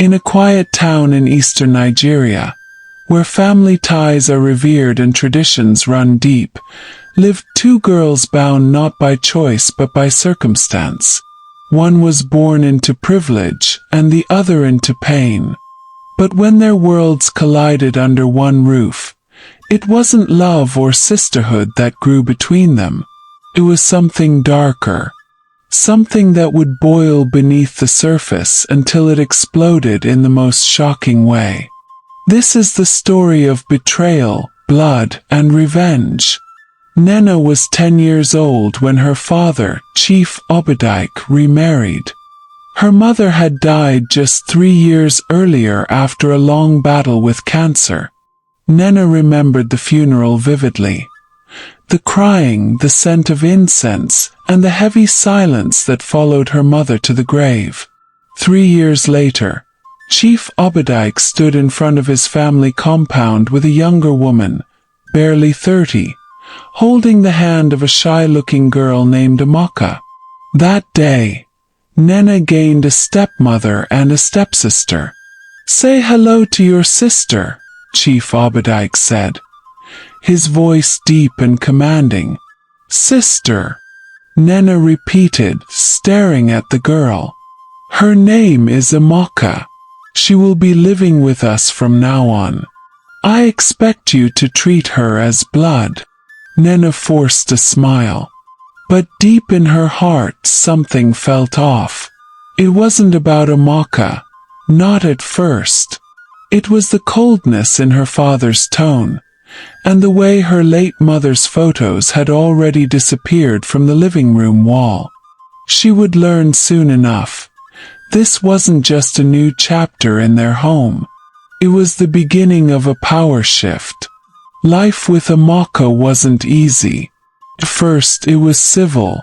In a quiet town in eastern Nigeria, where family ties are revered and traditions run deep, lived two girls bound not by choice but by circumstance. One was born into privilege, and the other into pain. But when their worlds collided under one roof, it wasn't love or sisterhood that grew between them. It was something darker. Something that would boil beneath the surface until it exploded in the most shocking way. This is the story of betrayal, blood, and revenge. Nnenna was 10 years old when her father, Chief Obadiah, remarried. Her mother had died just 3 years earlier after a long battle with cancer. Nnenna remembered the funeral vividly. The crying, the scent of incense, and the heavy silence that followed her mother to the grave. 3 years later, Chief Obadiah stood in front of his family compound with a younger woman, barely 30, holding the hand of a shy-looking girl named Amaka. That day, Nnenna gained a stepmother and a stepsister. "Say hello to your sister," Chief Obadiah said, his voice deep and commanding. "Sister," Nnenna repeated, staring at the girl. "Her name is Amaka. She will be living with us from now on. I expect you to treat her as blood." Nnenna forced a smile. But deep in her heart something felt off. It wasn't about Amaka, not at first. It was the coldness in her father's tone, and the way her late mother's photos had already disappeared from the living room wall. She would learn soon enough. This wasn't just a new chapter in their home. It was the beginning of a power shift. Life with Amaka wasn't easy. At first it was civil.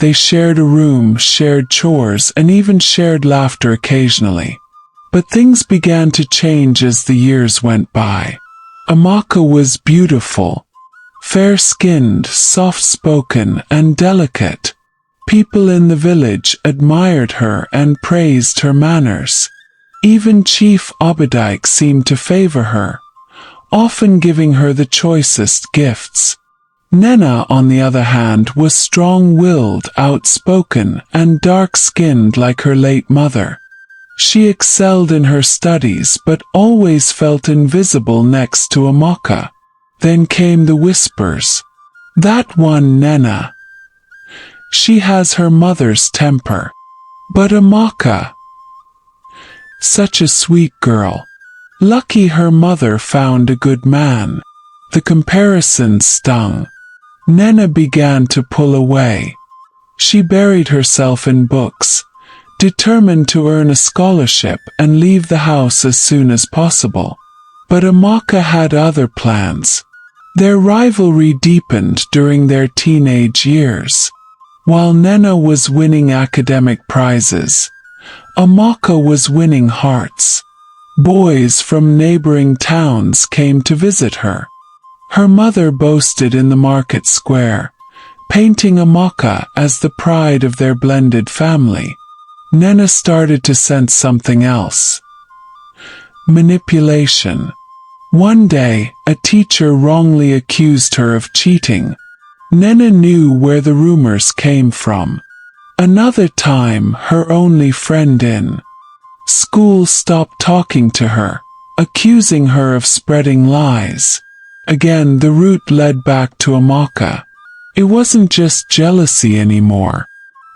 They shared a room, shared chores, and even shared laughter occasionally. But things began to change as the years went by. Amaka was beautiful, fair-skinned, soft-spoken, and delicate. People in the village admired her and praised her manners. Even Chief Obadiah seemed to favor her, often giving her the choicest gifts. Nnenna, on the other hand, was strong-willed, outspoken, and dark-skinned like her late mother. She excelled in her studies but always felt invisible next to Amaka. Then came the whispers. "That one Nnenna. She has her mother's temper. But Amaka, such a sweet girl. Lucky her mother found a good man." The comparison stung. Nnenna began to pull away. She buried herself in books, determined to earn a scholarship and leave the house as soon as possible. But Amaka had other plans. Their rivalry deepened during their teenage years. While Nnenna was winning academic prizes, Amaka was winning hearts. Boys from neighboring towns came to visit her. Her mother boasted in the market square, painting Amaka as the pride of their blended family. Nnenna started to sense something else. Manipulation. One day, a teacher wrongly accused her of cheating. Nnenna knew where the rumors came from. Another time, her only friend in school stopped talking to her, accusing her of spreading lies. Again, the route led back to Amaka. It wasn't just jealousy anymore.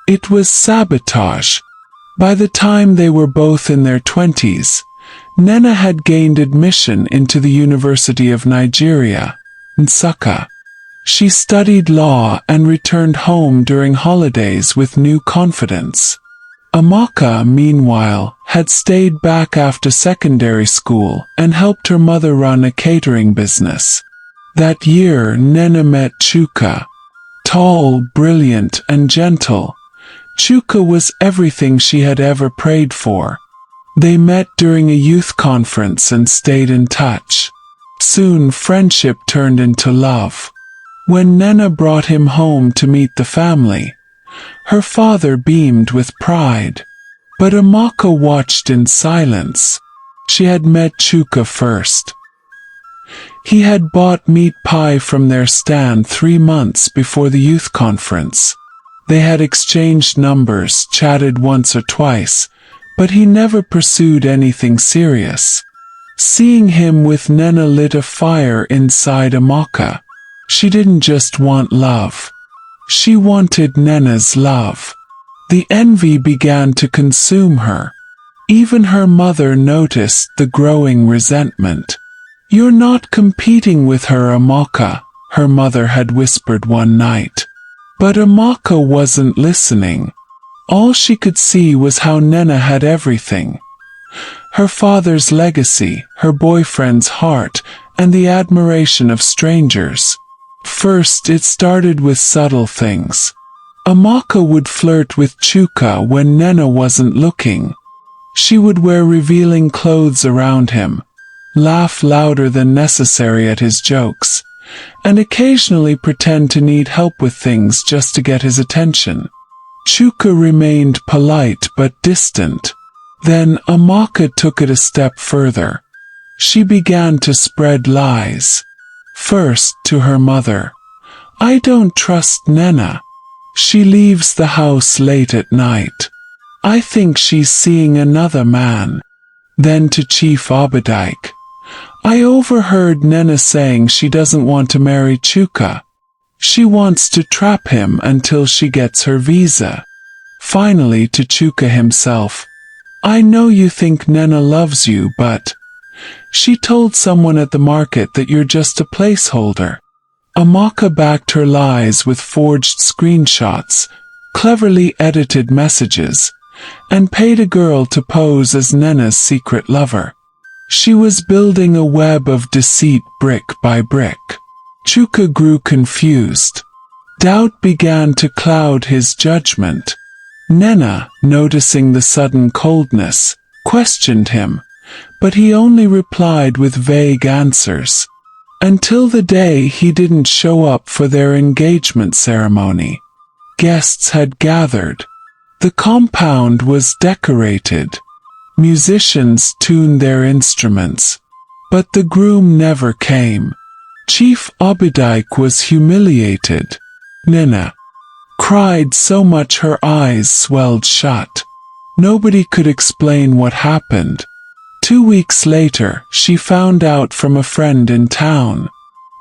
It was sabotage. By the time they were both in their 20s, Nnenna had gained admission into the University of Nigeria, Nsukka. She studied law and returned home during holidays with new confidence. Amaka, meanwhile, had stayed back after secondary school and helped her mother run a catering business. That year, Nnenna met Chuka. Tall, brilliant, and gentle, Chuka was everything she had ever prayed for. They met during a youth conference and stayed in touch. Soon, friendship turned into love. When Nnenna brought him home to meet the family, her father beamed with pride. But Amaka watched in silence. She had met Chuka first. He had bought meat pie from their stand 3 months before the youth conference. They had exchanged numbers, chatted once or twice, but he never pursued anything serious. Seeing him with Nnenna lit a fire inside Amaka. She didn't just want love. She wanted Nnenna's love. The envy began to consume her. Even her mother noticed the growing resentment. "You're not competing with her, Amaka," her mother had whispered one night. But Amaka wasn't listening. All she could see was how Nnenna had everything. Her father's legacy, her boyfriend's heart, and the admiration of strangers. First, it started with subtle things. Amaka would flirt with Chuka when Nnenna wasn't looking. She would wear revealing clothes around him, laugh louder than necessary at his jokes, and occasionally pretend to need help with things just to get his attention. Chuka remained polite but distant. Then Amaka took it a step further. She began to spread lies. First, to her mother. "I don't trust Nnenna. She leaves the house late at night. I think she's seeing another man." Then to Chief Obadike. "I overheard Nnenna saying she doesn't want to marry Chuka. She wants to trap him until she gets her visa." Finally to Chuka himself. "I know you think Nnenna loves you, but she told someone at the market that you're just a placeholder." Amaka backed her lies with forged screenshots, cleverly edited messages, and paid a girl to pose as Nnenna's secret lover. She was building a web of deceit brick by brick. Chuka grew confused. Doubt began to cloud his judgment. Nnenna, noticing the sudden coldness, questioned him, but he only replied with vague answers. Until the day he didn't show up for their engagement ceremony. Guests had gathered. The compound was decorated. Musicians tuned their instruments. But the groom never came. Chief Obadike was humiliated. Nnenna cried so much her eyes swelled shut. Nobody could explain what happened. 2 weeks later, she found out from a friend in town.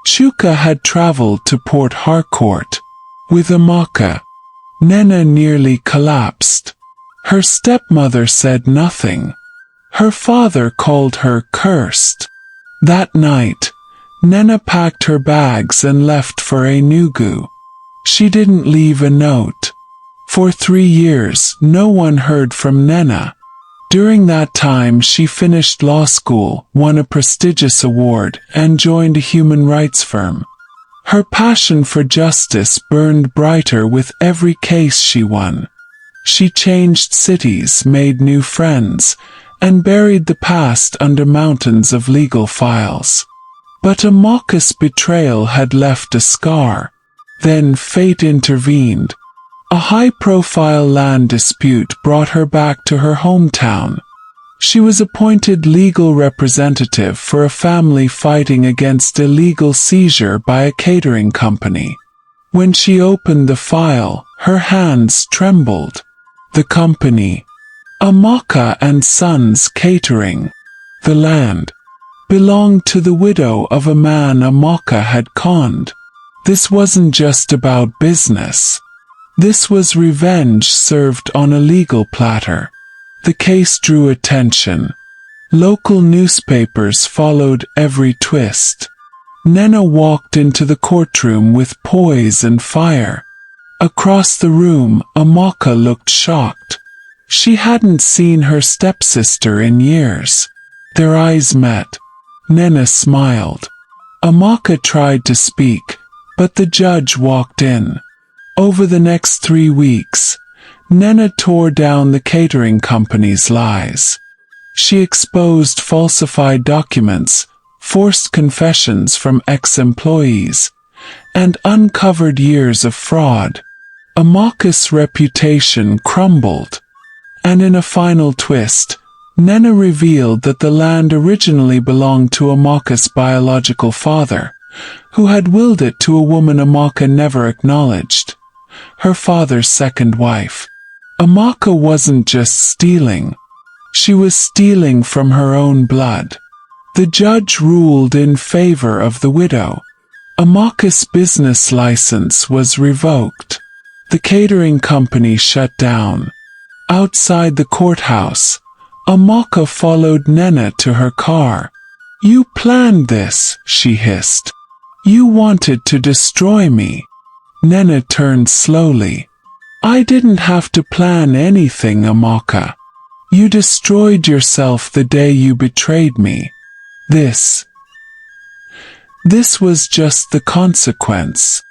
Chuka had traveled to Port Harcourt with Amaka. Nnenna nearly collapsed. Her stepmother said nothing. Her father called her cursed. That night, Nnenna packed her bags and left for Enugu. She didn't leave a note. For 3 years, no one heard from Nnenna. During that time she finished law school, won a prestigious award, and joined a human rights firm. Her passion for justice burned brighter with every case she won. She changed cities, made new friends, and buried the past under mountains of legal files. But Amaka's betrayal had left a scar. Then fate intervened. A high-profile land dispute brought her back to her hometown. She was appointed legal representative for a family fighting against illegal seizure by a catering company. When she opened the file, her hands trembled. The company, Amaka and Sons Catering. The land belonged to the widow of a man Amaka had conned. This wasn't just about business. This was revenge served on a legal platter. The case drew attention. Local newspapers followed every twist. Nnenna walked into the courtroom with poise and fire. Across the room, Amaka looked shocked. She hadn't seen her stepsister in years. Their eyes met. Nnenna smiled. Amaka tried to speak, but the judge walked in. Over the next 3 weeks, Nnenna tore down the catering company's lies. She exposed falsified documents, forced confessions from ex-employees, and uncovered years of fraud. Amaka's reputation crumbled. And in a final twist, Nnenna revealed that the land originally belonged to Amaka's biological father, who had willed it to a woman Amaka never acknowledged, her father's second wife. Amaka wasn't just stealing. She was stealing from her own blood. The judge ruled in favor of the widow. Amaka's business license was revoked. The catering company shut down. Outside the courthouse, Amaka followed Nnenna to her car. "You planned this," she hissed. "You wanted to destroy me." Nnenna turned slowly. "I didn't have to plan anything, Amaka. You destroyed yourself the day you betrayed me. This was just the consequence.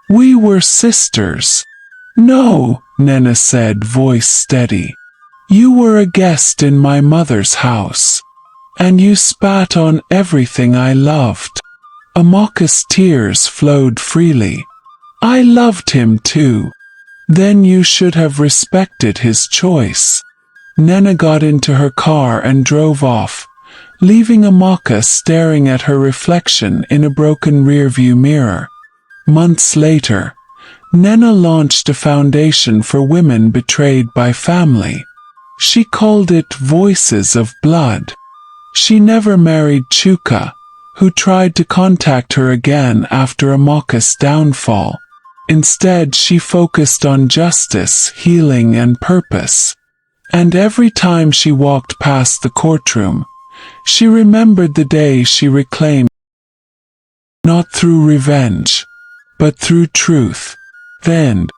We were sisters." "No," Nnenna said, voice steady. "You were a guest in my mother's house. And you spat on everything I loved." Amaka's tears flowed freely. "I loved him too. Then you should have respected his choice." Nnenna got into her car and drove off, leaving Amaka staring at her reflection in a broken rearview mirror. Months later, Nnenna launched a foundation for women betrayed by family. She called it Voices of Blood. She never married Chuka, who tried to contact her again after Amaka's downfall. Instead, she focused on justice, healing, and purpose. And every time she walked past the courtroom, she remembered the day she reclaimed, not through revenge, but through truth. The end.